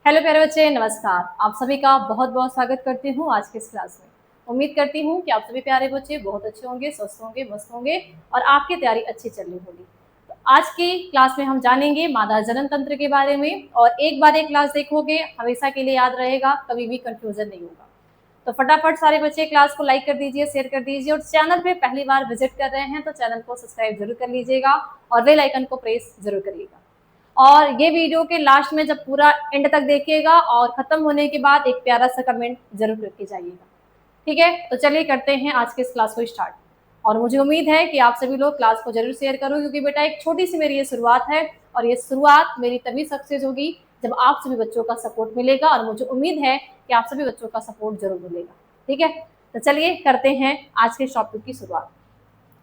Hello प्यारे बच्चे, नमस्कार। आप सभी का बहुत बहुत स्वागत करती हूँ आज के इस क्लास में। उम्मीद करती हूँ कि आप सभी प्यारे बच्चे बहुत अच्छे होंगे, स्वस्थ होंगे, मस्त होंगे और आपकी तैयारी अच्छी चल रही होगी। तो आज की क्लास में हम जानेंगे मादा जनन तंत्र के बारे में, और एक बार एक क्लास देखोगे हमेशा के लिए याद रहेगा, कभी भी कंफ्यूजन नहीं होगा। तो फटाफट सारे बच्चे क्लास को लाइक कर दीजिए, शेयर कर दीजिए, और चैनल पे पहली बार विजिट कर रहे हैं तो चैनल को सब्सक्राइब जरूर कर लीजिएगा और बेल आइकन को प्रेस जरूर करिएगा। और ये वीडियो के लास्ट में जब पूरा एंड तक देखिएगा और खत्म होने के बाद एक प्यारा सा कमेंट जरूर करके जाइएगा। ठीक है, तो चलिए करते हैं आज के इस क्लास को स्टार्ट। और मुझे उम्मीद है कि आप सभी लोग क्लास को जरूर शेयर करो, क्योंकि बेटा एक छोटी सी मेरी ये शुरुआत है और ये शुरुआत मेरी तभी सक्सेस होगी जब आप सभी बच्चों का सपोर्ट मिलेगा, और मुझे उम्मीद है कि आप सभी बच्चों का सपोर्ट जरूर मिलेगा। ठीक है, तो चलिए करते हैं आज के टॉपिक की शुरुआत।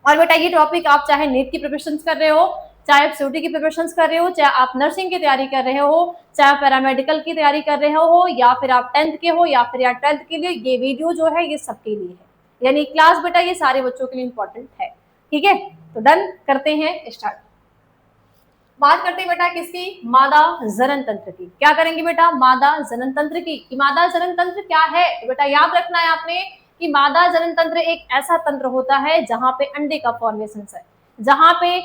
और बेटा ये टॉपिक आप चाहे नीट की प्रिपरेशन कर रहे हो, चाहे आप सीयूटी की प्रिपरेशन कर रहे हो, चाहे आप नर्सिंग की तैयारी कर रहे हो, चाहे आप पैरामेडिकल की तैयारी कर रहे हो, या फिर आप 10th के हो या फिर 12th के लिए, ये वीडियो जो है ये सबके लिए है। यानी क्लास बेटा ये सारे बच्चों के लिए इंपॉर्टेंट है। ठीक है, तो डन करते हैं स्टार्ट। बात करते हैं बेटा किसकी? मादा जनन तंत्र की। क्या करेंगे बेटा? मादा जनन तंत्र की। कि मादा जनन तंत्र क्या है? तो बेटा याद रखना है आपने कि मादा जनन तंत्र एक ऐसा तंत्र होता है जहां पे अंडे का फॉर्मेशन है, जहां पे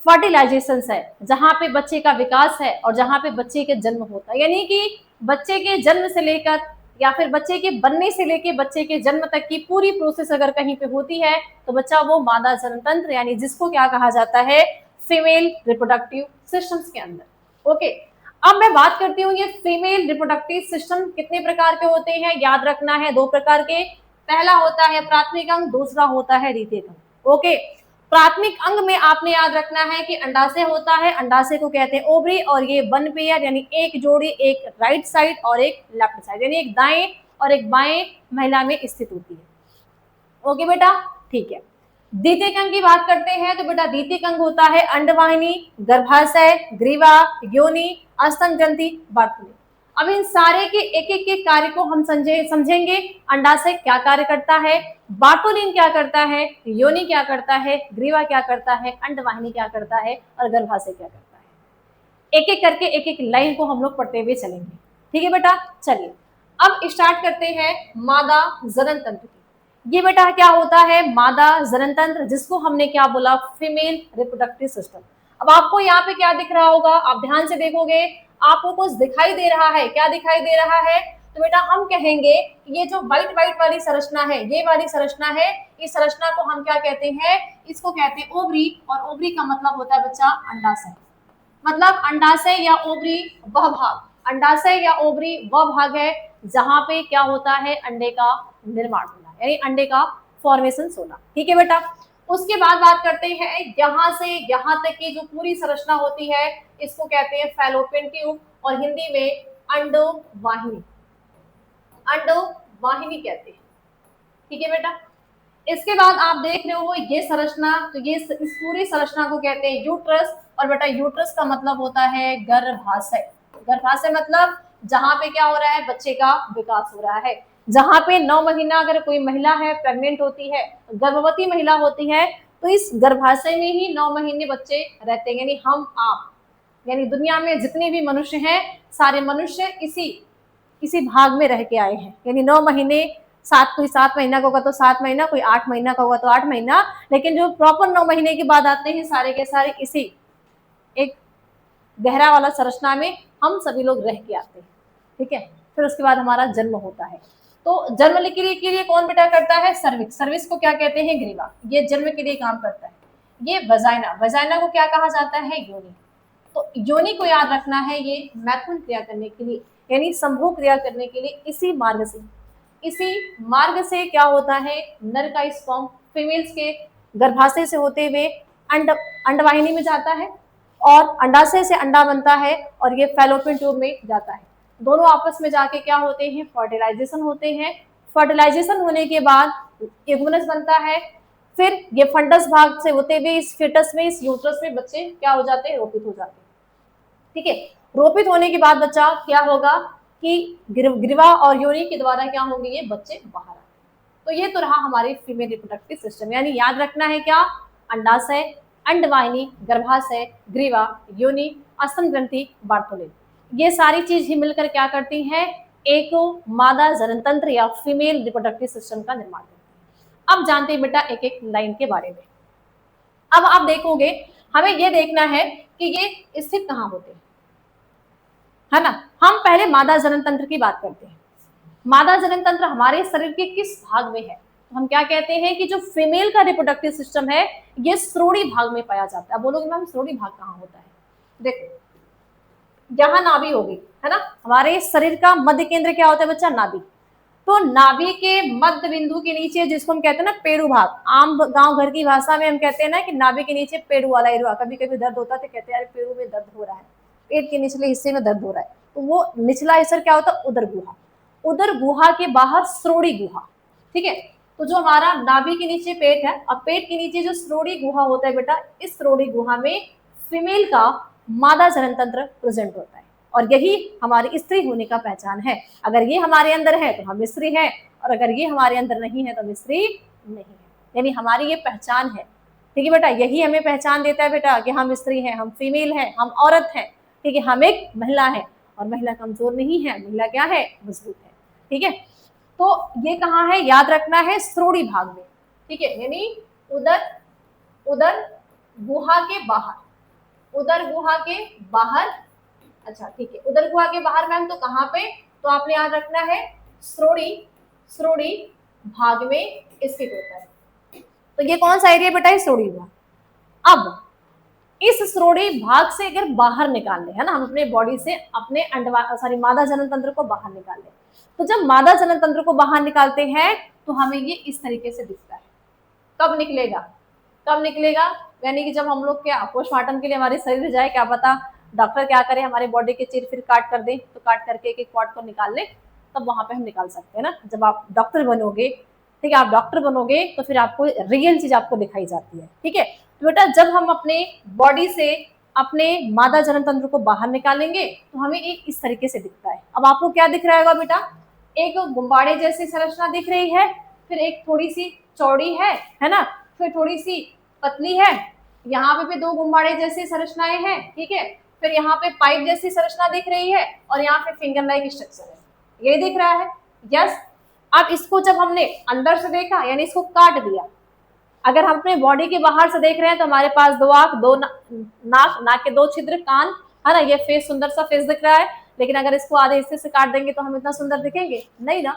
फर्टिलाइजेशन है, जहां पे बच्चे का विकास है और जहां पे बच्चे के जन्म होता है। यानी कि बच्चे के जन्म से लेकर या फिर बच्चे के बनने से लेकर बच्चे के जन्म तक की पूरी प्रोसेस अगर कहीं पे होती है तो बच्चा वो मादा जनन तंत्र, यानी जिसको क्या कहा जाता है? फीमेल रिप्रोडक्टिव सिस्टम्स के अंदर। ओके, अब मैं बात करती हूँ ये फीमेल रिप्रोडक्टिव सिस्टम कितने प्रकार के होते हैं। याद रखना है दो प्रकार के। पहला होता है प्राथमिक अंग, दूसरा होता है द्वितीयक अंग। ओके, प्राथमिक अंग में आपने याद रखना है कि अंडाशय होता है, अंडाशय को कहते हैं ओवरी, और ये वन पेयर यानी एक जोड़ी, एक राइट साइड और एक लेफ्ट साइड, यानी एक दाएं और एक बाएं महिला में स्थित होती है। ओके बेटा, ठीक है। द्वितीयक अंग की बात करते हैं तो बेटा द्वितीयक अंग होता है अंडवाहिनी, गर्भाशय, ग्रीवा, योनि, स्तन ग्रंथि, बार्टुली। अब इन सारे के एक एक के कार्य को हम समझेंगे। अंडाशय क्या कार्य करता है, बार्टुलिन क्या करता है, योनि क्या करता है, ग्रीवा क्या करता है, अंडवाहिनी क्या करता है और गर्भाशय क्या करता है। एक एक करके एक एक लाइन को हम लोग पढ़ते हुए चलेंगे। ठीक है बेटा, चलिए अब स्टार्ट करते हैं मादा जनन तंत्र की। ये बेटा क्या होता है? मादा जनन तंत्र, जिसको हमने क्या बोला? Female reproductive system. अब आपको यहाँ पे क्या दिख रहा होगा? आप ध्यान से देखोगे आपको कुछ दिखाई दे रहा है। क्या दिखाई दे रहा है? तो बेटा हम कहेंगे ये जो व्हाइट व्हाइट वाली संरचना है, ये वाली संरचना है, इस संरचना को हम क्या कहते हैं? इसको कहते हैं ओवरी, और ओवरी का मतलब होता है बच्चा अंडाशय। मतलब अंडाशय या ओवरी वह भाग, अंडाशय या ओवरी वह भाग है जहां पे क्या होता है? अंडे का निर्माण होना, यानी अंडे का फॉर्मेशन होना। ठीक है बेटा, उसके बाद बात करते हैं यहां से यहां तक की जो पूरी संरचना होती है इसको कहते हैं फैलोपियन ट्यूब, और हिंदी में अंडोवाहिनी, अंडोवाहिनी कहते हैं। ठीक है बेटा, इसके बाद आप देख रहे हो ये संरचना, तो ये इस पूरी संरचना को कहते हैं यूट्रस, और बेटा यूट्रस का मतलब होता है गर्भाशय। गर्भाशय मतलब जहां पे क्या हो रहा है? बच्चे का विकास हो रहा है। जहां पे 9 महीना अगर कोई महिला है, प्रेग्नेंट होती है, गर्भवती महिला होती है, तो इस गर्भाशय में ही 9 महीने बच्चे रहते हैं। यानी हम आप, यानी दुनिया में जितने भी मनुष्य हैं सारे मनुष्य इसी भाग में रह के आए हैं। यानी 9 महीने, कोई 7 महीना का होगा तो 7 महीना, कोई 8 महीना का होगा तो 8 महीना, लेकिन जो प्रॉपर 9 महीने के बाद आते हैं सारे के सारे इसी एक गहरा वाला संरचना में हम सभी लोग रह के आते हैं। ठीक है, फिर उसके बाद हमारा जन्म होता है। तो जन्म के लिए कौन बेटा करता है? सर्विक्स। सर्विक्स को क्या कहते हैं? ग्रीवा। ये जन्म के लिए काम करता है। ये वजाइना, वजाइना को क्या कहा जाता है? योनि। तो योनि को याद रखना है, ये मैथुन क्रिया करने के लिए, यानी संभोग क्रिया करने के लिए इसी मार्ग से क्या होता है? नर का स्पर्म फीमेल्स के गर्भाशय से होते हुए अंडवाहिनी में जाता है, और अंडाशय से अंडा बनता है और ये फैलोपियन ट्यूब में जाता है। दोनों आपस में जाके क्या होते हैं? फर्टिलाइजेशन होते हैं। फर्टिलाइजेशन होने के बाद एगुनस बनता है। फिर ये फंडस भाग से होते हुए इस फेटस में, इस यूट्रस में बच्चे क्या हो जाते हैं? रोपित हो जाते हैं। ठीक है, रोपित होने के बाद बच्चा क्या होगा कि ग्रीवा और योनि के द्वारा क्या होंगे? ये बच्चे बाहर आए। तो ये तो रहा हमारी फीमेल रिप्रोडक्टिव सिस्टम। यानी याद रखना है क्या? अंडाशय, अंडवाहिनी, गर्भाशय, ग्रीवा, योनि, स्तन ग्रंथि, बार्टोलिन। ये सारी चीज ही मिलकर क्या करती हैं, एक मादा जनन तंत्र या फीमेल रिप्रोडक्टिव सिस्टम का निर्माण करती है। अब जानते हैं बेटा एक एक लाइन के बारे में। अब आप देखोगे, हमें ये देखना है कि ये स्थित कहाँ होते हैं, है ना। हम पहले मादा जनन तंत्र की बात करते हैं। मादा जनन तंत्र हमारे शरीर के किस भाग में है, तो हम क्या कहते हैं कि जो फीमेल का रिप्रोडक्टिव सिस्टम है ये श्रोणि भाग में पाया जाता है। अब बोलोगे मैम श्रोणि भाग कहाँ होता है, देखो यहाँ नाभि होगी, है ना। हमारे शरीर का मध्य केंद्र क्या होता है बच्चा, नाभि। तो नाभि के मध्य बिंदु के नीचे जिसको हम कहते हैं ना पेड़ू भाग, आम गांव घर की भाषा में हम कहते हैं ना कि नाभि के नीचे पेड़ू वाला एरिया, कभी कभी दर्द होता है तो कहते हैं यार पेड़ू में दर्द हो रहा है, पेट के निचले हिस्से में दर्द हो रहा है, तो वो निचला हिस्सा क्या होता है, उदर गुहा। उदर गुहा के बाहर श्रोणि गुहा, ठीक है। तो जो हमारा नाभि के नीचे पेट है, अब पेट के नीचे जो श्रोणि गुहा होता है बेटा, इस श्रोणि गुहा में फीमेल का मादा जनन तंत्र प्रेजेंट होता है, और यही हमारी स्त्री होने का पहचान है। अगर ये हमारे अंदर है तो हम स्त्री हैं, और अगर ये हमारे अंदर नहीं है तो हम स्त्री नहीं है, यानी हमारी ये पहचान है, ठीक है बेटा। यही हमें पहचान देता है बेटा कि हम स्त्री हैं, हम फीमेल हैं, हम औरत हैं, ठीक है। हम एक महिला है, और महिला कमजोर नहीं है, महिला क्या है, मजबूत है, ठीक है। तो ये कहाँ है, याद रखना है, श्रोणि भाग में, ठीक है, यानी उदर उदर गुहा के बाहर, उदर गुहा के बाहर। अच्छा ठीक है, उदर गुहा के बाहर मैम, तो कहाँ पे, तो आपने याद रखना है श्रोणि, श्रोणि भाग में स्थित होता है। तो ये कौन सा एरिया बेटा है, श्रोणि भाग। अब इस श्रोणि भाग से अगर बाहर निकाल ले, है ना, हम अपने बॉडी से अपने मादा जनन तंत्र को बाहर निकाल ले, तो जब मादा जनन तंत्र को बाहर निकालते हैं तो हमें ये इस तरीके से दिखता है। कब निकलेगा, कब निकलेगा, यानी कि जब हम लोग क्या पोस्टमार्टम के लिए हमारे शरीर जाए, क्या पता डॉक्टर क्या करे, हमारे बॉडी के चीर फिर काट कर दे, तो काट करके एक एक पार्ट को निकाल ले, तब वहां पे हम निकाल सकते हैं ना। जब आप डॉक्टर बनोगे, ठीक है, आप डॉक्टर बनोगे तो फिर आपको रियल चीज आपको दिखाई जाती है, ठीक है। तो बेटा जब हम अपने बॉडी से अपने मादा जनन तंत्र को बाहर निकालेंगे तो हमें एक इस तरीके से दिखता है। अब आपको क्या दिख रहा होगा बेटा, एक गुब्बारे जैसी संरचना दिख रही है, फिर एक थोड़ी सी चौड़ी है ना, फिर थोड़ी सी पतली है, यहाँ पे भी दो गुब्बारे जैसी संरचनाएं हैं, ठीक है, फिर यहाँ पे पाइप जैसी संरचना दिख रही है, और यहाँ पे फिंगर लाइक स्ट्रक्चर है, ये दिख रहा है, यस। अब इसको जब हमने अंदर से देखा, यानी इसको काट दिया, अगर हम अपने बॉडी के बाहर से देख रहे हैं तो हमारे पास दो आंख, दो नाक के दो छिद्र, कान, है ना, ये फेस सुंदर सा फेस दिख रहा है। लेकिन अगर इसको आधे हिस्से से काट देंगे तो हम इतना सुंदर दिखेंगे नहीं ना।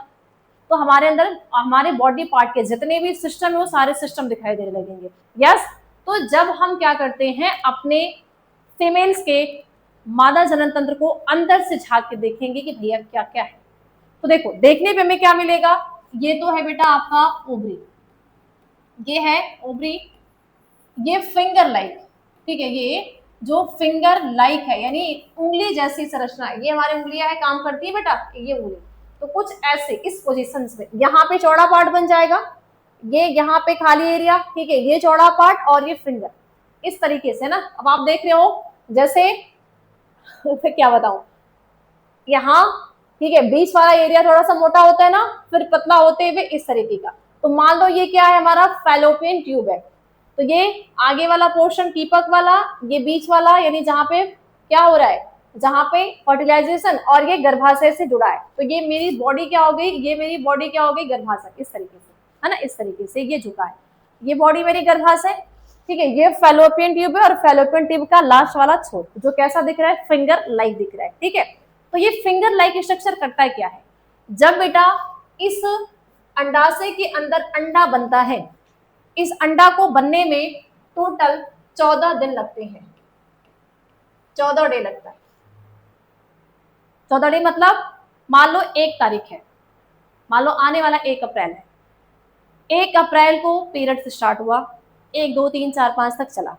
तो हमारे अंदर हमारे बॉडी पार्ट के जितने भी सिस्टम है वो सारे सिस्टम दिखाई देने लगेंगे, यस। तो जब हम क्या करते हैं, अपने फीमेल्स के मादा जनन तंत्र को अंदर से झांक के देखेंगे कि भैया क्या क्या है, तो देखो देखने पे हमें क्या मिलेगा, ये तो है बेटा आपका ओवरी, ये है ओवरी, ये फिंगर लाइक, ठीक है, ये जो फिंगर लाइक है यानी उंगली जैसी संरचना है, ये हमारी उंगलियां है, काम करती है बेटा, ये उंगली, तो कुछ ऐसे इस पोजीशन में यहाँ पे चौड़ा पार्ट बन जाएगा, ये यहाँ पे खाली एरिया, ठीक है, ये चौड़ा पार्ट और ये फिंगर, इस तरीके से ना। अब आप देख रहे हो जैसे फिर क्या बताऊं, यहाँ ठीक है बीच वाला एरिया थोड़ा सा मोटा होता है ना, फिर पतला होते हुए इस तरीके का। तो मान लो ये क्या है, हमारा फैलोपियन ट्यूब है, तो ये आगे वाला पोर्शन टीपक वाला, ये बीच वाला, यानी जहाँ पे क्या हो रहा है, जहाँ पे फर्टिलाइजेशन, और ये गर्भाशय से जुड़ा है, तो ये मेरी बॉडी क्या हो गई, ये मेरी बॉडी क्या हो गई, गर्भाशय, इस तरीके से, है ना, इस तरीके से ये झुका है, ये बॉडी मेरी गर्भाशय, ठीक है, ये फैलोपियन ट्यूब है, और फैलोपियन ट्यूब का लास्ट वाला छोर जो कैसा दिख रहा है, फिंगर लाइक दिख रहा है, ठीक है। तो ये फिंगर लाइक स्ट्रक्चर करता है क्या है, जब बेटा इस अंडाशय के अंदर अंडा बनता है, इस अंडा को बनने में टोटल 14 दिन लगते हैं, 14 डे लगता है। 14 डे मतलब मान लो 1 तारीख है, मान लो आने वाला 1 अप्रैल है, 1 अप्रैल को पीरियड्स स्टार्ट हुआ, 1 2 3 4 5 तक चला,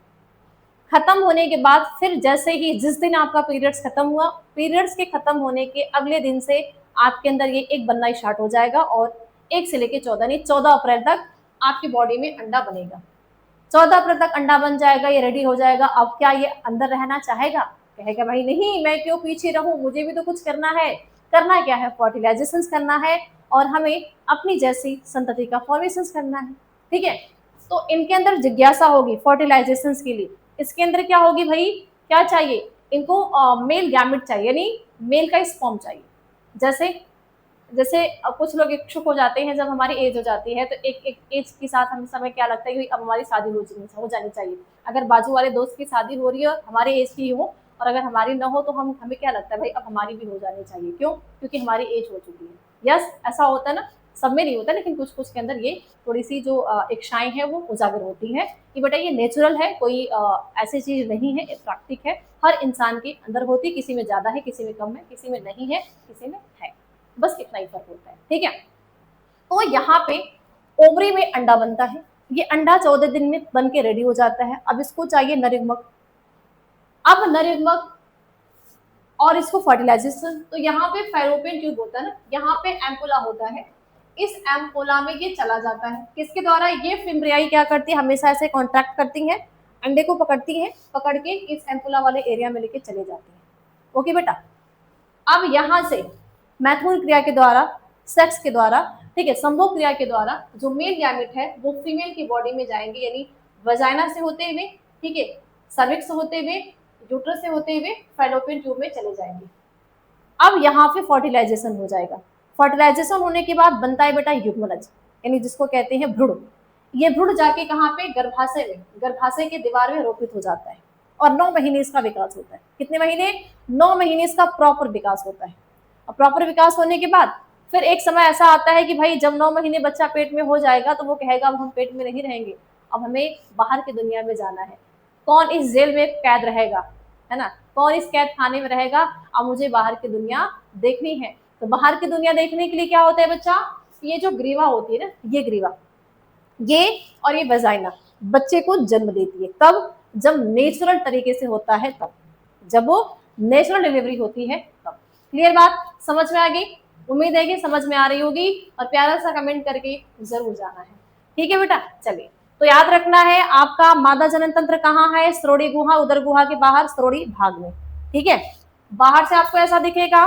खत्म होने के बाद फिर जैसे ही जिस दिन आपका पीरियड्स खत्म हुआ, पीरियड्स के खत्म होने के अगले दिन से आपके अंदर ये एक बनना स्टार्ट हो जाएगा, और 1 से लेके 14 नहीं 14 अप्रैल तक आपकी बॉडी में अंडा बनेगा। 14 अप्रैल तक अंडा बन जाएगा, ये रेडी हो जाएगा। अब क्या ये अंदर रहना चाहेगा, कहेगा भाई नहीं मैं क्यों पीछे रहूं, मुझे भी तो कुछ करना है। करना क्या है, फर्टिलाइजेशन करना है, और हमें अपनी जैसी संतति का फॉर्मेशन करना है, ठीक है। तो इनके अंदर जिज्ञासा होगी फर्टिलाइजेशन के लिए, इसके अंदर क्या होगी भाई, क्या चाहिए इनको, मेल गैमेट चाहिए, यानी मेल का स्पर्म चाहिए। जैसे जैसे कुछ लोग इच्छुक हो जाते हैं जब हमारी एज हो जाती है, तो एक एक एज के साथ हमें समय क्या लगता है कि अब हमारी शादी हो जानी चाहिए। अगर बाजू वाले दोस्त की शादी हो रही है और हमारे एज की हो, और अगर हमारी न हो, तो हमें क्या लगता है भाई अब हमारी भी हो जानी चाहिए। क्यों? क्योंकि हमारी एज हो चुकी है। यस, ऐसा होता है ना, सब में नहीं होता, लेकिन कुछ कुछ के अंदर ये थोड़ी सी जो इच्छाएं हैं वो उजागर होती हैं कि बेटा ये नेचुरल है, कोई ऐसी चीज नहीं है, प्राकृतिक है, हर इंसान के अंदर होती, किसी में ज्यादा है, किसी में कम है, किसी में नहीं है, किसी में है, बस इतना ही फर्क होता है। ठीक है, तो यहाँ पे ओवरी में अंडा बनता है। ये अंडा 14 दिन में बन के रेडी हो जाता है। अब इसको चाहिए नरयुग्मक। अब नरयुग्मक और इसको फर्टिलाइजेशन, तो यहाँ पे फैलोपियन ट्यूब होता है ना, यहाँ पे एम्पुला होता है, इस एम्पुला में ये चला जाता है। किसके द्वारा? ये फिम्ब्रियाई क्या करती है, हमेशा ऐसे कॉन्ट्रैक्ट करती है, अंडे को पकड़ती है, पकड़ के इस एम्पुला वाले एरिया में लेके चले जाती है। ओके बेटा, अब यहाँ से मैथुन क्रिया के द्वारा, सेक्स के द्वारा, ठीक है, संभोग क्रिया के द्वारा जो मेल गैमेट है वो फीमेल की बॉडी में जाएंगे, यानी वजाइना से होते हुए, ठीक है, सर्विक्स से होते हुए, यूट्रस से होते हुए फैलोपियन ट्यूब में चले जाएंगे। अब यहाँ पे फर्टिलाइजेशन हो जाएगा। फर्टिलाइजेशन होने के बाद बनता है बेटा युग्मनज, यानी जिसको कहते हैं भ्रूण। ये भ्रूण जाके कहाँ पे? गर्भाशय में, गर्भाशय के दीवार में रोपित हो जाता है और 9 महीने इसका विकास होता है। कितने महीने? 9 महीने इसका प्रॉपर विकास होता है। और प्रॉपर विकास होने के बाद फिर एक समय ऐसा आता है कि भाई जब 9 महीने बच्चा पेट में हो जाएगा तो वो कहेगा अब हम पेट में नहीं रहेंगे, अब हमें बाहर की दुनिया में जाना है। कौन इस जेल में कैद रहेगा, है ना, कौन इस कैद खाने में रहेगा, अब मुझे बाहर की दुनिया देखनी है। तो बाहर की दुनिया देखने के लिए क्या होता है बच्चा? ये जो ग्रीवा होती है ना, ये ग्रीवा, ये और ये वजाइना बच्चे को जन्म देती है। कब? जब नेचुरल तरीके से होता है तब, जब वो नेचुरल डिलीवरी होती है तब। क्लियर बात? समझ में आ गई? उम्मीद है कि समझ में आ रही होगी, और प्यारा सा कमेंट करके जरूर जाना है। ठीक है बेटा, चलिए, तो याद रखना है आपका मादा जनन तंत्र कहाँ है? श्रोणि गुहा, उदर गुहा के बाहर श्रोणि भाग में। ठीक है, बाहर से आपको ऐसा दिखेगा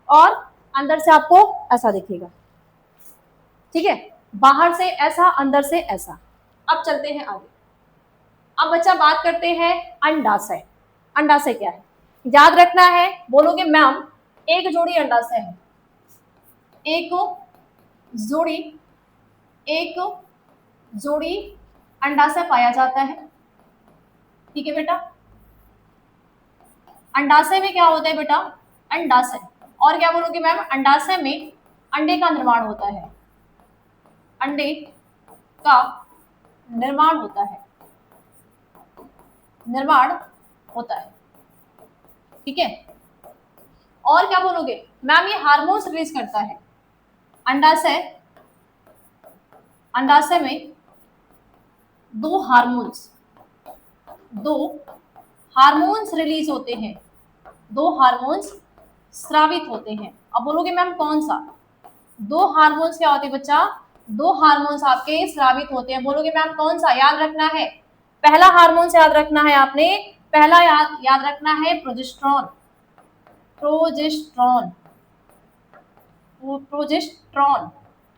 और अंदर से आपको ऐसा दिखेगा। ठीक है, बाहर से ऐसा, अंदर से ऐसा। अब चलते हैं आगे। अब बच्चा बात करते हैं अंडाशय। अंडाशय क्या है? याद रखना है, बोलोगे मैम एक जोड़ी अंडाशय है, एक जोड़ी, एक जोड़ी अंडाशय पाया जाता है। ठीक है बेटा, अंडाशय में क्या होता है बेटा? अंडाशय, और क्या बोलोगे मैम? अंडाशय में अंडे का निर्माण होता है, अंडे का निर्माण होता है, निर्माण होता है। ठीक है, और क्या बोलोगे मैम? ये हार्मोन्स रिलीज करता है। अंडाशय, अंडाशय में दो हार्मोन्स रिलीज होते हैं, दो हार्मोन्स स्रावित होते हैं। अब बोलोगे मैम कौन सा? दो हार्मोन्स क्या होते हैं बच्चा? दो हार्मोन्स आपके स्रावित होते हैं। बोलोगे मैम कौन सा? याद रखना है, पहला हार्मोन्स याद रखना है आपने, पहला याद रखना है प्रोजेस्टेरॉन, प्रोजेस्टेरॉन, प्रोजेस्टेरॉन।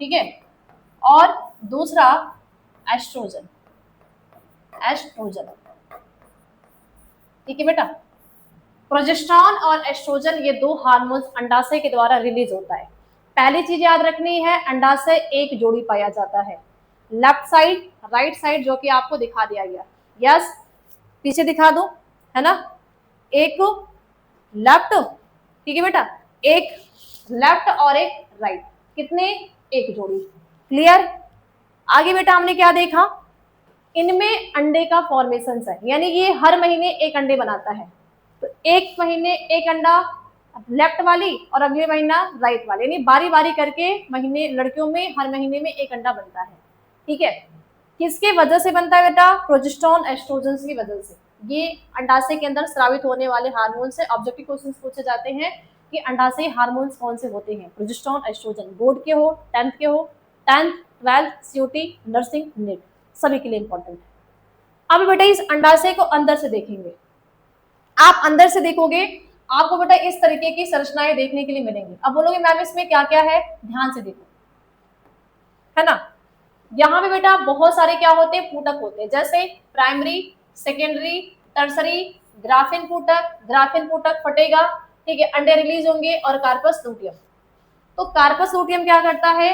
ठीक है, और दूसरा एस्ट्रोजन, एस्ट्रोजन। ठीक है बेटा, प्रोजेस्टेरॉन और एस्ट्रोजन ये दो हार्मोन्स अंडाशय के द्वारा रिलीज होता है। पहली चीज याद रखनी है, अंडाशय एक जोड़ी पाया जाता है, लेफ्ट साइड, राइट साइड, जो कि आपको दिखा दिया गया। यस, पीछे दिखा दो, है ना, एक लेफ्ट, ठीक है बेटा, एक लेफ्ट और एक राइट, कितने? एक जोड़ी। क्लियर? आगे बेटा हमने क्या देखा? इनमें अंडे का फॉर्मेशन है, यानी ये हर महीने एक अंडे बनाता है। तो एक महीने एक अंडा लेफ्ट वाली और अगले महीना राइट वाली, यानी बारी बारी करके महीने, लड़कियों में हर महीने में एक अंडा बनता है। ठीक है, किसके वजह से बनता है बेटा? प्रोजेस्टेरॉन एस्ट्रोजन की वजह से। ये अंडाशय के अंदर स्रावित होने वाले हार्मोन से ऑब्जेक्टिव क्वेश्चन पूछे जाते हैं कि अंडाशय हार्मोन्स कौन से होते हैं? प्रोजेस्टेरॉन एस्ट्रोजन, बोर्ड के हो, 10th के हो, 10th 12th CUT, nursing, NEET, सभी के लिए इंपॉर्टेंट है। अब बेटा इस अंडाशय को अंदर से देखेंगे, आप अंदर से देखोगे आपको बेटा इस तरीके की संरचनाएं देखने के लिए मिलेंगी। अब बोलोगे मैम इसमें क्या क्या है? ध्यान से देखो, है ना, यहाँ पे बेटा बहुत सारे क्या होते हैं? पूटक होते हैं, जैसे प्राइमरी, सेकेंडरी, टर्सरी, ग्राफिन पूटक, ग्राफिन पूटक फटेगा, ठीक है, अंडे रिलीज होंगे और कार्पस लूटियम। तो कार्पस लूटियम क्या करता है,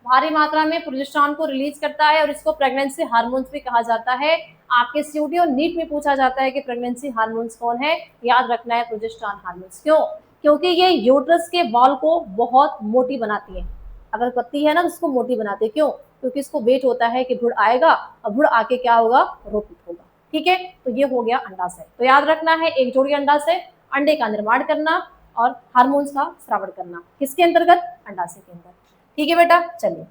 भारी मात्रा में प्रोजेस्टेरॉन को रिलीज करता है और इसको प्रेगनेंसी हार्मोन्स भी कहा जाता है। आपके सीयूटी और नीट में पूछा जाता है कि प्रेगनेंसी हार्मोन्स कौन है, याद रखना है प्रोजेस्टेरॉन हार्मोन्स। क्यों? क्योंकि ये यूट्रस के वॉल को बहुत मोटी बनाती है। अगर पत्ती है ना तो उसको मोटी बनाती है। क्यों? क्योंकि इसको वेट होता है कि भ्रूण आएगा और भ्रूण आके क्या होगा, रोपित होगा। ठीक है, तो ये हो गया अंडाशय। तो याद रखना है एक जोड़ी अंडाशय, अंडे का निर्माण करना और हार्मोन्स का स्रावण करना, किसके अंतर्गत, अंडाशय के अंदर। ठीक है बेटा, चलिए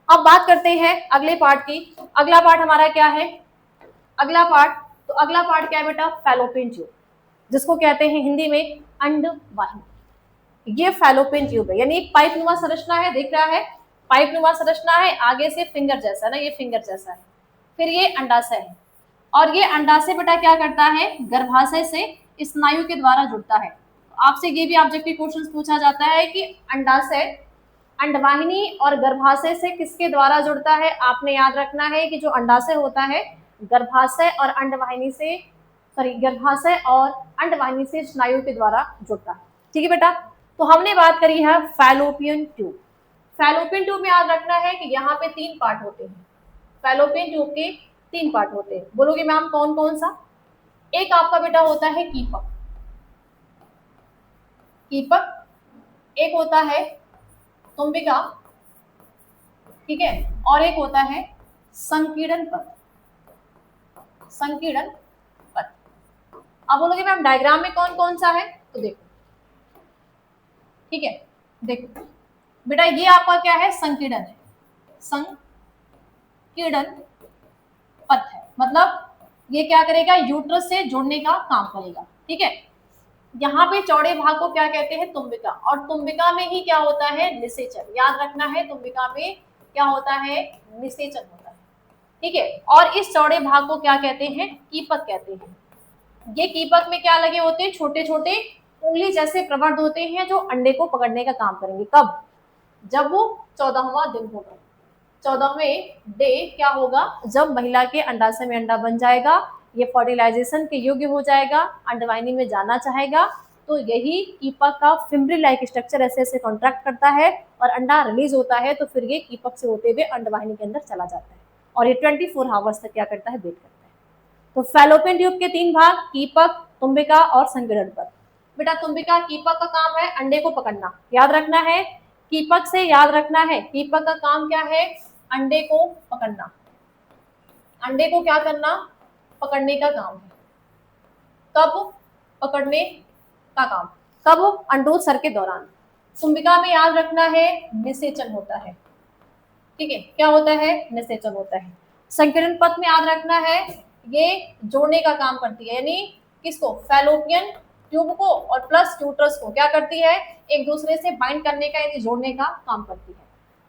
अब बात करते हैं अगले पार्ट की। अगला पार्ट हमारा क्या है, अगला पार्ट, तो अगला पार्ट क्या है बेटा, फैलोपियन ट्यूब, जिसको कहते हैं हिंदी में अंडवाहिनी। ये फैलोपियन ट्यूब है, यानी एक पाइप नुमा संरचना है, दिख रहा है पाइप नुमा संरचना है, आगे से फिंगर जैसा ना, ये फिंगर जैसा है। फिर ये अंडाशय है और ये अंडाशय बेटा क्या करता है, गर्भाशय से स्नायु के द्वारा जुड़ता है। आपसे ये भी ऑब्जेक्टिव क्वेश्चन पूछा जाता है कि अंडाशय अंडवाहिनी और गर्भाशय से किसके द्वारा जुड़ता है। आपने याद रखना है कि जो अंडाशय होता है गर्भाशय और अंडवाहिनी से, सॉरी गर्भाशय और अंडवाहिनी से स्नायु के द्वारा जुड़ता है। ठीक है बेटा, तो हमने बात करी है फैलोपियन ट्यूब। फैलोपियन ट्यूब में याद रखना है कि यहाँ पे 3 पार्ट होते हैं। फैलोपियन ट्यूब के 3 पार्ट होते हैं। बोलोगे मैम कौन कौन सा? एक आपका बेटा होता है कीपक, कीपक, एक होता है तुम्बिका, ठीक है, और एक होता है संकीर्णन पथ, संकीर्णन पथ। अब बोलोगे मैम डायग्राम में कौन कौन सा है, तो देखो, ठीक है, देखो बेटा ये आपका क्या है, संकीर्णन है, संकीर्णन पथ है, मतलब ये क्या करेगा, यूट्रस से जोड़ने का काम करेगा। ठीक है, यहाँ पे चौड़े भाग को क्या कहते हैं, तुम्बिका, और तुम्बिका में ही क्या होता है, निषेचन। याद रखना है तुम्बिका में क्या होता है, निषेचन होता है। ठीक है, और इस चौड़े भाग को क्या कहते हैं, कीपक कहते हैं। ये कीपक में क्या लगे होते हैं, छोटे छोटे उंगली जैसे प्रवर्ध होते हैं जो अंडे को पकड़ने का काम करेंगे। कब? जब वो 14वां दिन होगा। 14वें डे क्या होगा, जब महिला के अंडाशय में अंडा बन जाएगा, ये फर्टिलाइजेशन के योग्य हो जाएगा, अंडवाहिनी में जाना चाहेगा, तो यही कीपक का फिम्ब्री लाइक स्ट्रक्चर ऐसे ऐसे कॉन्ट्रैक्ट करता है और अंडा रिलीज होता है। तो फिर ये कीपक से होते हुए अंडवाहिनी के अंदर चला जाता है और ये 24 आवर्स तक क्या करता है, वेट करता है। तो फैलोपियन ट्यूब के 3 भाग, कीपक, तुम्बिका और संकीर्ण पथ। बेटा तुम्बिका कीपक का काम है अंडे को पकड़ना, याद रखना है। कीपक से याद रखना है, कीपक का काम क्या है, अंडे को पकड़ना, अंडे को क्या करना, पकड़ने का काम है। कब? पकड़ने का काम कब, अंडोत्सर्ग के दौरान। तुम्बिका में याद रखना है निषेचन होता है। ठीक है, क्या होता है, निषेचन होता है। संकीर्ण पथ में याद रखना है ये जोड़ने का काम करती है, यानी किसको, फैलोपियन ट्यूब को और प्लस यूट्रस को क्या करती है, एक दूसरे से बाइंड करने का यानी जोड़ने का काम करती है।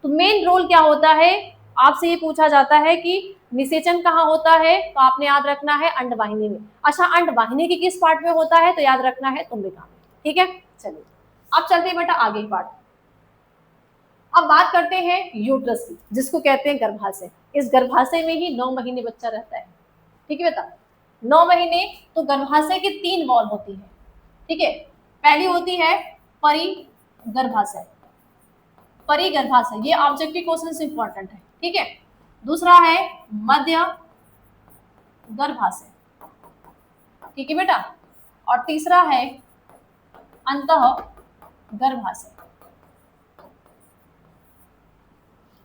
तो मेन रोल क्या होता है, आपसे ये पूछा जाता है कि निषेचन कहाँ होता है, तो आपने याद रखना है अंडवाहिनी में। अच्छा, अंडवाहिनी के किस पार्ट में होता है, तो याद रखना है तुम्बिका में। ठीक है, चलिए अब चलते हैं बेटा आगे पार्ट। अब बात करते हैं यूट्रस की, जिसको कहते हैं गर्भाशय। इस गर्भाशय में ही 9 महीने बच्चा रहता है। ठीक है बेटा, 9 महीने। तो गर्भाशय की 3 वॉल होती है। ठीक है, पहली होती है परिगर्भाशय, परिगर्भाशय, ये ऑब्जेक्टिव क्वेश्चन इंपॉर्टेंट है। ठीक है, दूसरा है मध्य गर्भाशय। ठीक है बेटा, और तीसरा है अंतः गर्भाशय।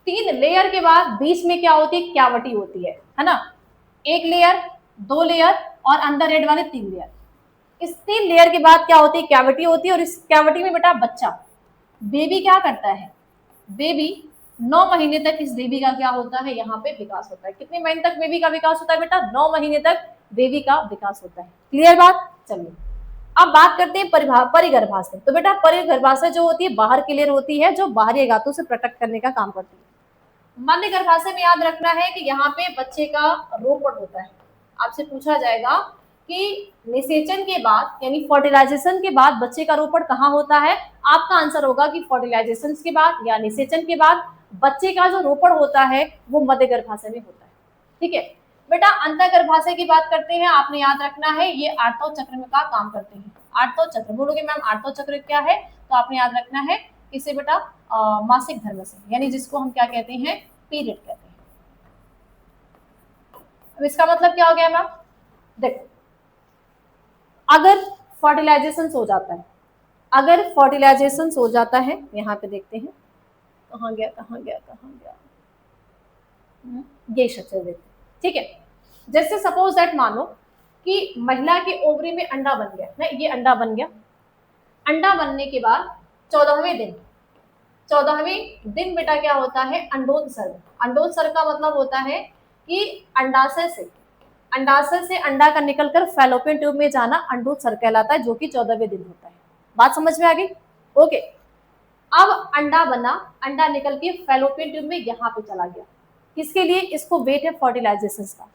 3 लेयर के बाद बीच में क्या होती है, कैविटी होती है ना, 1 लेयर, 2 लेयर और अंदर रेड वाले 3 लेयर। इस 3 लेयर के बाद क्या होती है, कैविटी होती है, और इस कैविटी में बेटा बच्चा, बेबी क्या करता है, बेबी 9 महीने तक इस बेबी का क्या होता है, यहाँ पे विकास होता है। कितने महीने तक बेबी का विकास होता है बेटा, 9 महीने तक बेबी का विकास होता है। क्लियर बात, चलिए अब बात करते हैं परिगर्भाशय। तो बेटा परिगर्भाशय जो होती है बाहर की लेयर होती है, जो बाहरी अगातों से प्रोटेक्ट करने का काम करती है। मध्य गर्भाशय में याद रखना है कि यहाँ पे बच्चे का रोपण होता है। आपसे पूछा जाएगा कि निषेचन के बाद यानी फर्टिलाइजेशन के बाद बच्चे का रोपण कहाँ होता है, आपका आंसर होगा कि फर्टिलाइजेशन के बाद या निषेचन के बाद बच्चे का जो रोपण होता है वो मध्य गर्भाशय में होता है। ठीक है बेटा, अंतः गर्भाशय की बात करते हैं। आपने याद रखना है ये आठों चक्र का काम करते हैं। आठवां चक्र। बोलोगे मैम आठवां चक्र क्या है, तो आपने याद रखना है इसे बेटा मासिक धर्म से, यानी जिसको हम क्या कहते हैं, पीरियड कहते हैं। अब इसका मतलब क्या हो गया मैम, देखो अगर फर्टिलाइजेशन हो जाता है, अगर फर्टिलाइजेशन हो जाता है, यहाँ पे देखते हैं कहाँ गया कहाँ गया कहाँ गया, ये स्ट्रक्चर देखते हैं, ठीक है। जैसे सपोज दैट मानो कि महिला के ओवरी में अंडा बन गया ना, ये अंडा बन गया, अंडा बनने के बाद 14वें दिन, 14वें दिन बेटा क्या होता है, अंडोत्सर्ग। अंडोत्सर्ग का मतलब होता है कि अंडाशय से अंडा का निकलकर फैलोपियन ट्यूब में जाना अंडोत्सर्ग कहलाता है, जो कि 14वें दिन होता है। बात समझ में आ गई? ओके। अब अंडा बना, अंडा निकल के फैलोपियन ट्यूब में यहाँ पे चला गया, किसके लिए, इसको वेट है फर्टिलाइजेशन का।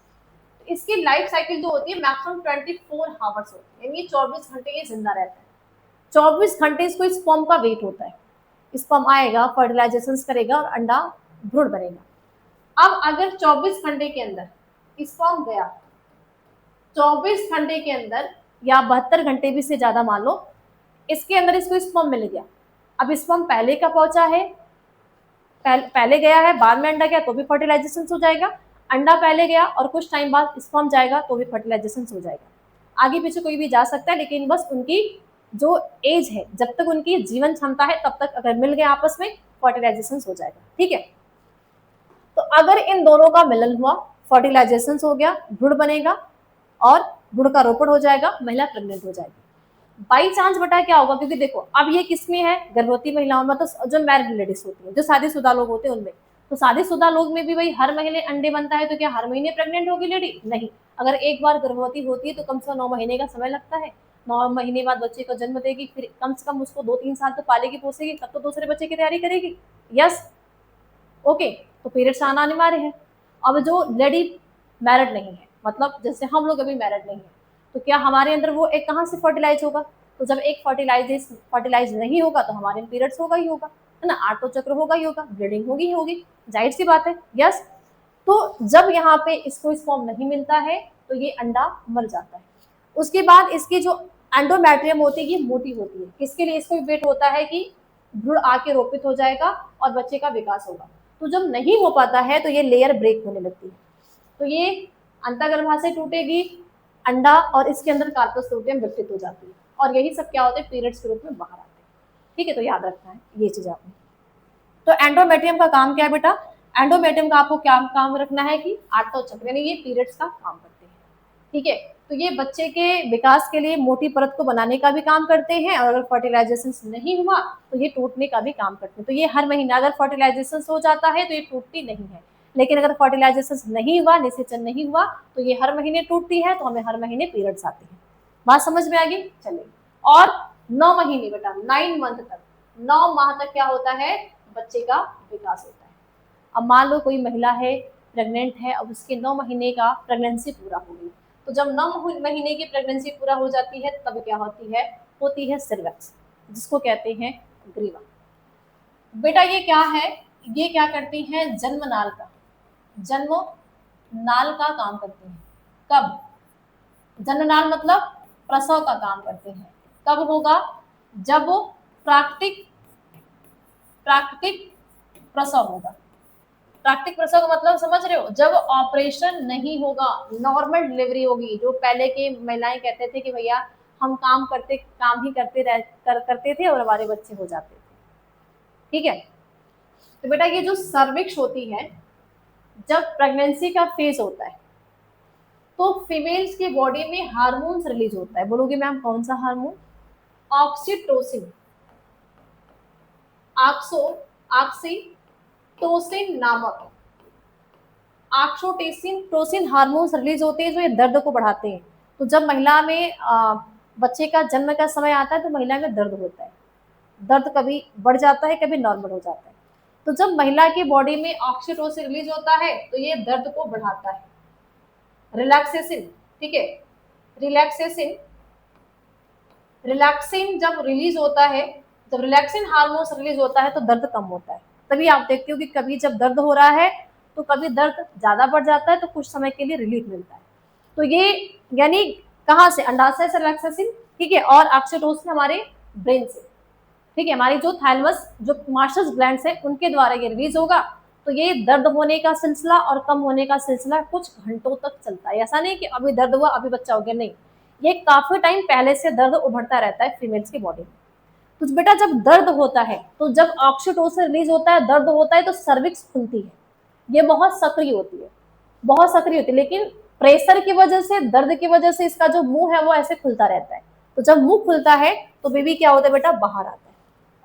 इसकी लाइफ साइकिल जो होती है मैक्सिमम 24 आवर्स होती है, यानी 24 घंटे ये जिंदा रहता है। 24 घंटे इसको स्पर्म का वेट होता है, स्पर्म आएगा, फर्टिलाइजेशन करेगा और अंडा भ्रूण बनेगा। अब अगर 24 घंटे के अंदर स्पर्म गया, 24 घंटे के अंदर या 72 घंटे भी से ज्यादा मान लो, इसके अंदर इसको स्पर्म मिल गया। अब स्पर्म पहले का पहुंचा है, पहले गया है, बाद में अंडा गया तो भी फर्टिलाइजेशन हो जाएगा, अंडा पहले गया और कुछ टाइम बाद स्पर्म जाएगा तो भी फर्टिलाइजेशन हो जाएगा। आगे पीछे कोई भी जा सकता है, लेकिन बस उनकी जो एज है, जब तक उनकी जीवन क्षमता है तब तक अगर मिल गया आपस में, फर्टिलाइजेशन हो जाएगा, ठीक है। तो अगर इन दोनों का मिलन हुआ, फर्टिलाइजेशन हो गया, भ्रूण बनेगा और भ्रूण का रोपण हो जाएगा, महिला प्रेग्नेंट हो जाएगी। बाई चांस बेटा क्या होगा, क्योंकि देखो अब ये किसमें है, गर्भवती महिलाओं में, तो जो मैरिड लेडीज होती है, जो शादीशुदा लोग होते हैं उनमें, तो शादीशुदा लोग में भी भाई हर महीने अंडे बनता है, तो क्या हर महीने प्रेग्नेंट होगी लेडी? नहीं। अगर एक बार गर्भवती होती है तो कम से कम 9 महीने का समय लगता है, 9 महीने बाद बच्चे को जन्म देगी, फिर कम से कम उसको 2-3 साल तो पालेगी पोसेगी, तब तो दूसरे बच्चे की तैयारी करेगी। Yes, okay. तो पीरियड्स आना अनिवार्य है। अब जो लेडी मैरिड नहीं है, मतलब जैसे हम लोग अभी मैरिड नहीं है, तो क्या हमारे अंदर वो एक कहाँ से फर्टिलाइज होगा? तो जब एक फर्टिलाइज नहीं होगा तो हमारे पीरियड्स होगा ही होगा, है ना, आठवां चक्र होगा ही होगा, ब्लीडिंग होगी ही होगी, जाहिर सी बात है। यस। तो जब यहाँ पे इसको स्पर्म नहीं मिलता है तो ये अंडा मर जाता है। उसके बाद इसकी जो एंडोमेट्रियम होती है ये मोटी होती है, किसके लिए इसको वेट होता है कि भ्रूण आके रोपित हो जाएगा और बच्चे का विकास होगा। तो जब नहीं हो पाता है तो ये लेयर ब्रेक होने लगती है, तो ये अंतःगर्भाशय टूटेगी, अंडा और इसके अंदर कार्पोस्टोडियम विकसित हो जाती है, और यही सब क्या होते हैं, पीरियड्स के रूप में बाहर आते हैं, ठीक है। तो याद रखना है ये चीज आपने। तो एंडोमेट्रियम का काम क्या है बेटा, एंडोमेट्रियम का आपको क्या काम रखना है कि आठवां चक्र, यानी ये पीरियड्स का काम करते हैं, ठीक है। तो ये बच्चे के विकास के लिए मोटी परत को बनाने का भी काम करते हैं, और अगर फर्टिलाइजेशन नहीं हुआ तो ये टूटने का भी काम करते हैं। तो ये हर महीना अगर फर्टिलाइजेशन हो जाता है तो ये टूटती नहीं है, लेकिन अगर फर्टिलाइजेशन नहीं हुआ, निषेचन नहीं हुआ, तो ये हर महीने टूटती है, तो हमें हर महीने पीरियड्स आते हैं। बात समझ में आ गई? चलिए। और 9 महीने बेटा, 9 मंथ तक, 9 माह तक क्या होता है, बच्चे का विकास होता है। अब मान लो कोई महिला है, प्रेग्नेंट है, अब उसके 9 महीने का प्रेगनेंसी पूरा हो गई, तो जब 9 महीने की प्रेगनेंसी पूरा हो जाती है तब क्या होती है सर्विक्स, जिसको कहते हैं ग्रीवा। बेटा ये क्या है, ये क्या करती हैं, जन्म नाल का काम करते हैं। कब? जन्म नाल मतलब प्रसव का काम करते हैं। कब होगा? जब वो प्राकृतिक प्रसव होगा। प्राकृतिक प्रसव का मतलब समझ रहे हो, जब ऑपरेशन नहीं होगा, नॉर्मल डिलीवरी होगी। जो पहले के महिलाएं कहते थे कि भैया हम काम ही करते थे और हमारे बच्चे हो जाते थे, ठीक है। तो बेटा ये जो सर्विक्स होती है, जब प्रेगनेंसी का फेज होता है तो फीमेल्स की बॉडी में हार्मोन्स रिलीज होता है। बोलोगे मैम कौन सा हार्मोन? ऑक्सीटोसिन, ऑक्सीटोसिन नामक ऑक्सीटोसिन हार्मोन्स रिलीज होते हैं जो ये दर्द को बढ़ाते हैं। तो जब महिला में बच्चे का जन्म का समय आता है तो महिला में दर्द होता है, दर्द कभी बढ़ जाता है, कभी नॉर्मल हो जाता है। तो जब महिला की बॉडी में ऑक्सीटोसिन रिलीज होता है तो ये दर्द को बढ़ाता है। रिलैक्सेशन, ठीक है, रिलैक्सिन जब रिलीज होता है, जब रिलैक्सिन हार्मोन्स रिलीज होता है तो दर्द कम होता है। तभी आप देखते हो कि कभी जब दर्द हो रहा है तो कभी दर्द ज्यादा बढ़ जाता है, तो कुछ समय के लिए रिलीफ मिलता है। तो ये यानी कहाँ से, अंडाशय से रिलैक्सेशन, ठीक है, और ऑक्सीटोसिन हमारे ब्रेन से, ठीक है, हमारी जो थैलेमस जो मास्टर्स ग्लैंड्स है उनके द्वारा ये रिलीज होगा। तो ये दर्द होने का सिलसिला और कम होने का सिलसिला कुछ घंटों तक चलता है। ऐसा नहीं कि अभी दर्द हुआ अभी बच्चा हो गया, नहीं, ये काफी टाइम पहले से दर्द उभरता रहता है फीमेल्स की बॉडी में। तो बेटा जब दर्द होता है, तो जब ऑक्सीटोसिन रिलीज होता है, दर्द होता है, तो सर्विक्स खुलती है, ये बहुत सक्रिय होती है, बहुत सक्रिय होती है, लेकिन प्रेशर की वजह से, दर्द की वजह से इसका जो मुंह है वो ऐसे खुलता रहता है। तो जब मुंह खुलता है तो बेबी क्या होता है बेटा, बाहर आता है।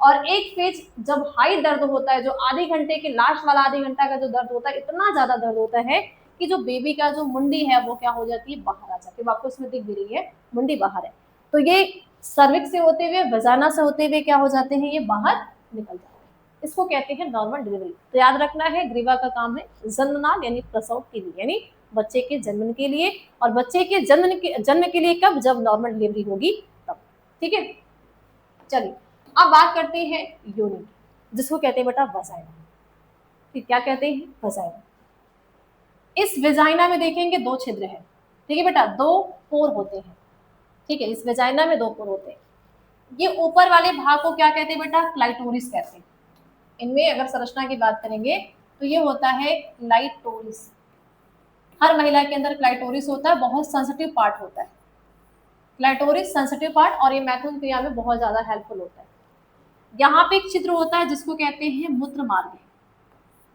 और एक फेज जब हाई दर्द होता है, जो आधे घंटे के लास्ट वाला आधे घंटा का जो दर्द होता है, इतना ज्यादा दर्द होता है कि जो बेबी का जो मुंडी है वो क्या हो जाती है, बाहर आ जाती है। आपको इसमें दिख भी रही है, मुंडी बाहर है। तो ये सर्विक्स से होते हुए, वजाना से होते हुए क्या हो जाते हैं, ये बाहर निकल जाते हैं। इसको कहते हैं नॉर्मल डिलीवरी। तो याद रखना है, ग्रीवा का काम है जन्मनाल यानी प्रसव के लिए, यानी बच्चे के जन्म के लिए। और बच्चे के जन्म के लिए कब, जब नॉर्मल डिलीवरी होगी तब। ठीक है, चलिए अब बात करते हैं योनि, जिसको कहते हैं बेटा वजाइना। ठीक, क्या कहते हैं, वजाइना। इस वेजाइना में देखेंगे दो छिद्र है, ठीक है बेटा, दो पोर होते हैं। ठीक है, इस वेजाइना में दो पोर होते हैं। ये ऊपर वाले भाग को क्या कहते हैं बेटा, क्लाइटोरिस कहते हैं। इनमें अगर संरचना की बात करेंगे तो ये होता है क्लाइटोरिस। हर महिला के अंदर क्लाइटोरिस होता है, बहुत सेंसिटिव पार्ट होता है क्लाइटोरिस, सेंसिटिव पार्ट, और ये मैथुन क्रिया में बहुत ज्यादा हेल्पफुल होता है। यहाँ पे एक छिद्र होता है जिसको कहते हैं मूत्र मार्ग,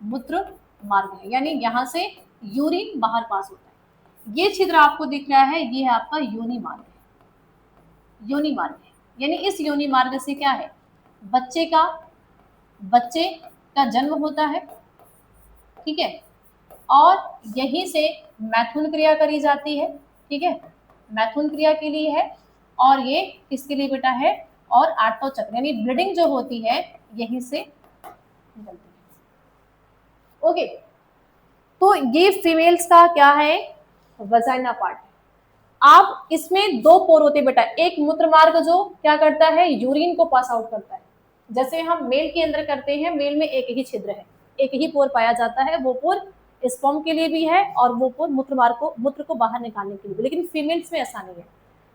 मूत्र मार्ग है, यानी यहाँ से यूरिन बाहर पास होता है। ये छिद्र आपको दिख रहा है, ये है आपका योनि मार्ग है, योनि मार्ग है। यानी इस योनि मार्ग से क्या है, बच्चे का जन्म होता है। ठीक है, और यहीं से मैथुन क्रिया करी जाती है। ठीक है, मैथुन क्रिया के लिए है, और ये किसके लिए बेटा है, और आठवां चक्र यानी ब्लीडिंग जो होती है यहीं से निकलती है। ओके, तो ये फीमेल्स का क्या है, वजाइना पार्ट। आप इसमें दो पोर होते हैं बेटा, एक मूत्र मार्ग जो क्या करता है, यूरिन को पास आउट करता है, जैसे हम मेल के अंदर करते हैं। मेल में एक ही छिद्र है, एक ही पोर पाया जाता है, वो पोर स्पर्म के लिए भी है और वो पोर मूत्र को बाहर निकालने के लिए भी। लेकिन फीमेल्स में ऐसा नहीं है,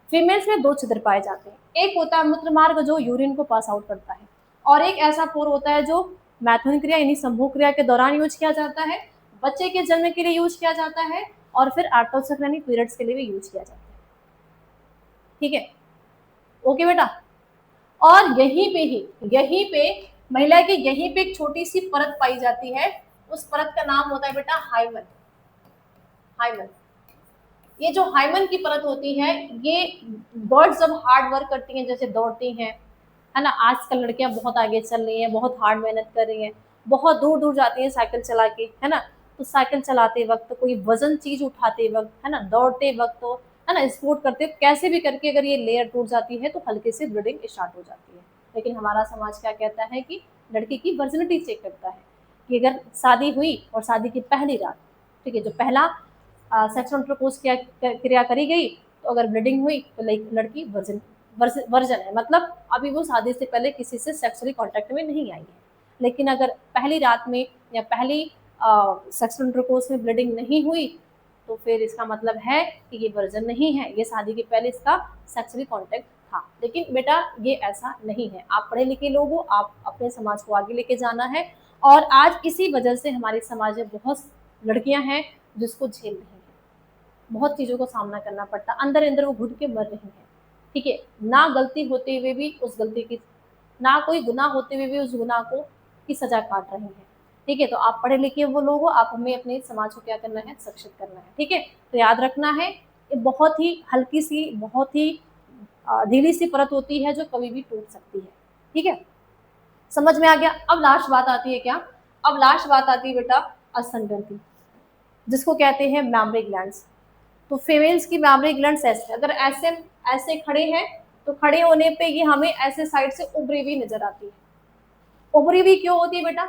फीमेल्स में दो छिद्र पाए जाते हैं। एक होता है मूत्र मार्ग जो यूरिन को पास आउट करता है, और एक ऐसा पोर होता है जो मैथुन क्रिया यानी संभोग क्रिया के दौरान यूज किया जाता है, बच्चे के जन्म के लिए यूज किया जाता है, और फिर आठवां चक्र यानी पीरियड्स के लिए भी यूज किया जाता है। ठीक है, ओके बेटा। और यहीं पे महिला की यहीं पे एक छोटी सी परत पाई जाती है, उस परत का नाम होता है बेटा हाइमन। हाइमन, ये जो हाइमन की परत होती है, ये बर्ड्स जब हार्ड वर्क करती हैं, जैसे दौड़ती हैं, है ना, आजकल लड़कियां बहुत आगे चल रही हैं, बहुत हार्ड मेहनत कर रही हैं, बहुत दूर दूर जाती हैं साइकिल चला के, है ना, तो साइकिल चलाते वक्त, कोई वजन चीज उठाते वक्त, है ना, दौड़ते वक्त, है ना, स्पोर्ट करते वक्त, कैसे भी करके अगर ये लेयर टूट जाती है तो हल्के से ब्लीडिंग स्टार्ट हो जाती है। लेकिन हमारा समाज क्या कहता है कि लड़की की वर्जिनिटी चेक करता है, कि अगर शादी हुई और शादी की पहली रात, ठीक है, जो पहला सेक्सुअल इंटरकोर्स क्रिया करी गई, तो अगर ब्लीडिंग हुई तो लड़की वर्जन है, मतलब अभी वो शादी से पहले किसी से सेक्सुअली कांटेक्ट में नहीं आई है। लेकिन अगर पहली रात में या पहली सेक्सुअल इंटरकोर्स में ब्लीडिंग नहीं हुई, तो फिर इसका मतलब है कि ये वर्जन नहीं है, ये शादी के पहले इसका सेक्सुअली कांटेक्ट था। लेकिन बेटा ये ऐसा नहीं है, आप पढ़े लिखे लोग हो, आप अपने समाज को आगे लेके जाना है। और आज इसी वजह से हमारे समाज में बहुत लड़कियां हैं जिसको झेल रही हैं, बहुत चीज़ों को सामना करना पड़ता, अंदर अंदर वो घुट के मर रही हैं। ठीक है, ना गलती होते हुए भी उस गलती की, ना कोई गुनाह होते हुए भी उस गुनाह को की सजा काट रहे हैं। ठीक है, तो आप पढ़े लिखे वो लोग हो, आप हमें अपने समाज को क्या करना है, शिक्षित करना है। ठीक है, तो याद रखना है, ये बहुत ही हल्की सी, बहुत ही ढीली सी परत होती है जो कभी भी टूट सकती है। ठीक है, समझ में आ गया। अब लास्ट बात आती है क्या, अब लास्ट बात आती है बेटा स्तन ग्रंथि, जिसको कहते हैं मैमरी ग्लैंड्स। तो फीमेल्स की मैमरी ग्लैंड्स ऐसे, अगर ऐसे ऐसे खड़े हैं तो खड़े होने पे ये हमें ऐसे साइड से उभरी हुई नजर आती है। उभरी हुई क्यों होती है बेटा,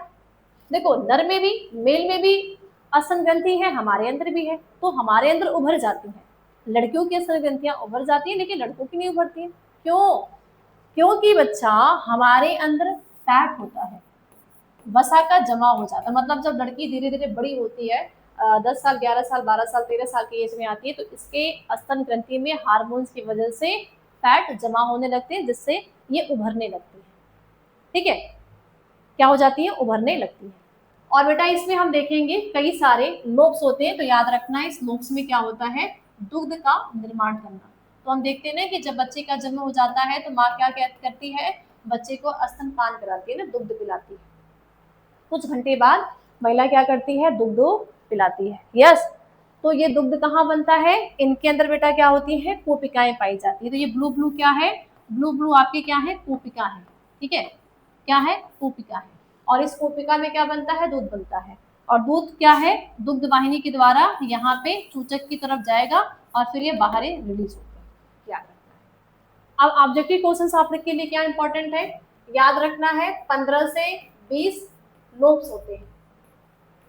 देखो नर में भी मेल में भी स्तन ग्रंथि है, हमारे अंदर भी है, तो हमारे अंदर उभर जाती हैं। लड़कियों की स्तन ग्रंथियां उभर जाती हैं, लेकिन लड़कों की नहीं उभरती हैं। क्यों, क्योंकि बच्चा हमारे अंदर फैट होता है, वसा का जमा हो जाता है। मतलब जब लड़की धीरे धीरे बड़ी होती है, 10 साल 11 साल 12 साल 13 साल की एज में आती है, तो इसके स्तन ग्रंथि में हार्मोन्स की वजह से फैट जमा होने लगते हैं, जिससे ये उभरने लगती है। ठीक है, क्या हो जाती है, उभरने लगती है। और बेटा इसमें हम देखेंगे कई सारे लोब्स होते हैं, तो याद रखना है इस लोब्स में क्या होता है, दुग्ध का निर्माण करना। तो हम देखते हैं ना कि जब बच्चे का जन्म हो जाता है तो माँ क्या करती है, बच्चे को स्तनपान कराती है ना, दुग्ध पिलाती है। कुछ घंटे बाद महिला क्या करती है, दुग्ध पिलाती है। यस, तो ये दुग्ध कहाँ बनता है, इनके अंदर बेटा क्या होती है, कोशिकाएं पाई जाती है। तो ये ब्लू ब्लू क्या है, ब्लू ब्लू आपके क्या है, कोशिका है। ठीक है, क्या है, कोशिका है। और इस कोशिका में क्या बनता है, दूध बनता है। और दूध क्या है, दुग्ध वाहिनी के द्वारा यहाँ पे चूचक की तरफ जाएगा और फिर ये बाहर रिलीज होगा। क्या करना है, अब ऑब्जेक्टिव क्वेश्चन आपके लिए क्या इंपॉर्टेंट है, याद रखना है 15 से 20 लोब्स होते हैं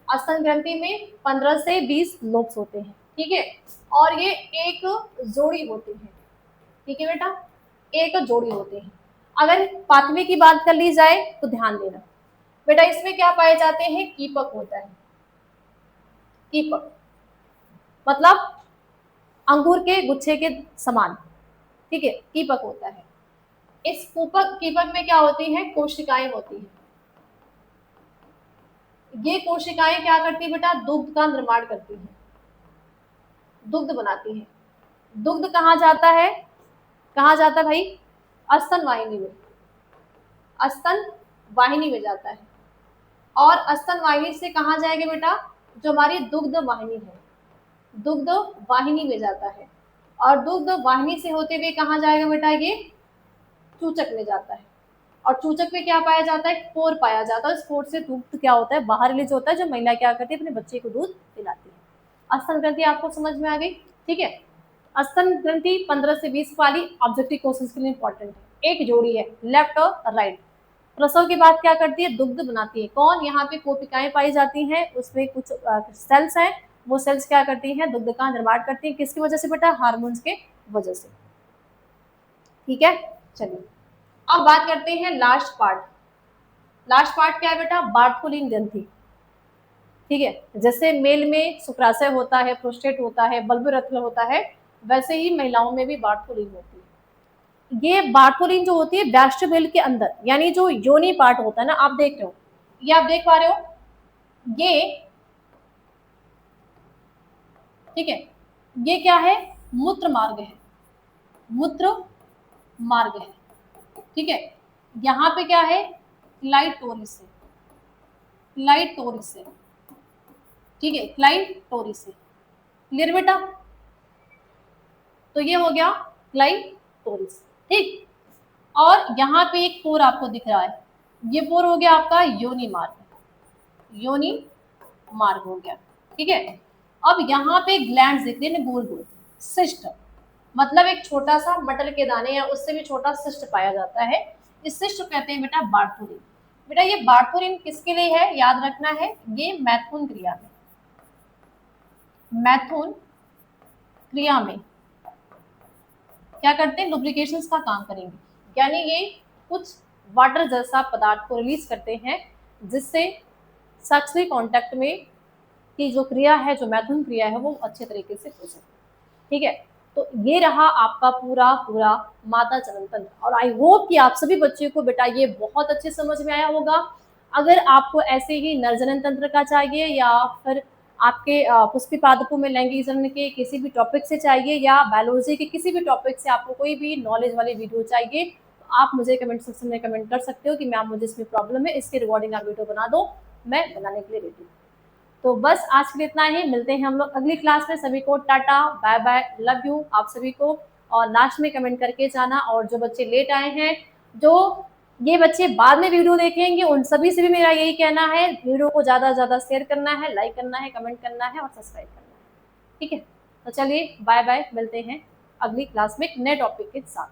स्तन ग्रंथि में, 15 से 20 लोब्स होते हैं। ठीक है, और ये एक जोड़ी होती है। ठीक है बेटा, एक जोड़ी होते हैं। अगर पाथवे की बात कर ली जाए तो ध्यान देना बेटा, इसमें क्या पाए जाते हैं, कीपक होता है। कीपक मतलब अंगूर के गुच्छे के समान। ठीक है, कीपक होता है। इस कीपक में क्या होती है, कोशिकाएं होती है। ये कोशिकाएं क्या करती है बेटा, दुग्ध का निर्माण करती है, दुग्ध बनाती है। दुग्ध कहाँ जाता है, कहाँ जाता है भाई, स्तन वाहिनी में, स्तन वाहिनी में जाता है। और स्तन वाहिनी से कहाँ जाएगा बेटा, जो हमारी दुग्ध वाहिनी है, दुग्ध वाहिनी में जाता है। और दुग्ध वाहिनी से होते हुए कहाँ जाएगा बेटा, ये चूचक में जाता है। और चूचक में क्या पाया जाता है, स्पोर पाया जाता है। स्पोर से दूध क्या होता है, बाहर रिलीज होता है, जो महिला क्या करती है, अपने बच्चे को दूध पिलाती है। स्तन ग्रंथि आपको समझ में आ गई। ठीक है, स्तन ग्रंथि 15 से 20 वाली ऑब्जेक्टिव क्वेश्चन के लिए इंपॉर्टेंट है। एक जोड़ी है, लेफ्ट और राइट। प्रसव के बाद क्या करती है, दुग्ध बनाती है। कौन, यहाँ पे कोशिकाएं पाई जाती हैं, उसमें कुछ सेल्स हैं, वो सेल्स क्या करती हैं, दुग्ध का निर्माण करती हैं। किसकी वजह से बेटा, हार्मोन्स के वजह से। ठीक है, चलिए अब बात करते हैं लास्ट पार्ट। लास्ट पार्ट क्या है बेटा, बार्थोलिन ग्रंथि। ठीक है, जैसे मेल में शुक्राशय होता है, प्रोस्टेट होता है, बल्बोरेथ्रल होता है, वैसे ही महिलाओं में भी बार्थोलिन होती है। ये बार्थोलिन जो होती है ब्यास्ट्रोबेल के अंदर, यानी जो योनि पार्ट होता है ना, आप देख रहे हो, ये आप देख पा रहे हो, ये ठीक है, ये क्या है, मूत्र मार्ग है, मूत्र मार्ग है। ठीक है, यहाँ पे क्या है, क्लाइटोरिस है, क्लाइटोरिस है। ठीक है, क्लाइटोरिस है। क्लियर बेटा, तो ये हो गया क्लाइटोरिस। ठीक, और यहाँ पे एक पोर आपको दिख रहा है, ये पोर हो गया आपका योनि मार्ग, योनि मार्ग हो गया। ठीक है, अब यहाँ पे ग्लैंड्स दिख रहे हैं गोल गोल, सिस्ट, मतलब एक छोटा सा मटर के दाने या उससे भी छोटा सिस्ट पाया जाता है। इस सिस्ट को कहते हैं बेटा बार्थोलिन। बेटा ये बार्थोलिन किसके लिए है, याद रखना है, ये मैथुन क्रिया में, मैथुन क्रिया में क्या करते हैं, लुब्रिकेशन का काम करेंगे। यानी ये कुछ वाटर जैसा पदार्थ को रिलीज करते हैं, जिससे सेक्सुअल कांटेक्ट में की जो क्रिया है, जो मैथुन क्रिया है, वो अच्छे तरीके से हो सके। ठीक है, तो ये रहा आपका पूरा पूरा माता जनन तंत्र। और आई होप कि आप सभी बच्चों को बेटा ये बहुत अच्छे समझ में आया होगा। अगर आपको ऐसे ही नर जनन तंत्र का चाहिए, या फिर आपके पुष्पी पादपों में लैंगिक जनन के किसी भी टॉपिक से चाहिए, या बायोलॉजी के किसी भी टॉपिक से आपको कोई भी नॉलेज वाली वीडियो चाहिए, तो आप मुझे कमेंट सेक्शन में कमेंट कर सकते हो कि मैम मुझे इसमें प्रॉब्लम है, इसके रिगार्डिंग आप वीडियो बना दो, मैं बनाने के लिए रेडी हूँ। तो बस आज के लिए इतना ही, मिलते हैं हम लोग अगली क्लास में। सभी को tata bye bye, love you आप सभी को। और लास्ट में कमेंट करके जाना। और जो बच्चे लेट आए हैं, जो ये बच्चे बाद में वीडियो देखेंगे, उन सभी से भी मेरा यही कहना है, वीडियो को ज़्यादा से ज़्यादा शेयर करना है, लाइक करना है, कमेंट करना है और सब्सक्राइब करना है। ठीक है, तो चलिए बाय बाय, मिलते हैं अगली क्लास में एक नए टॉपिक के साथ।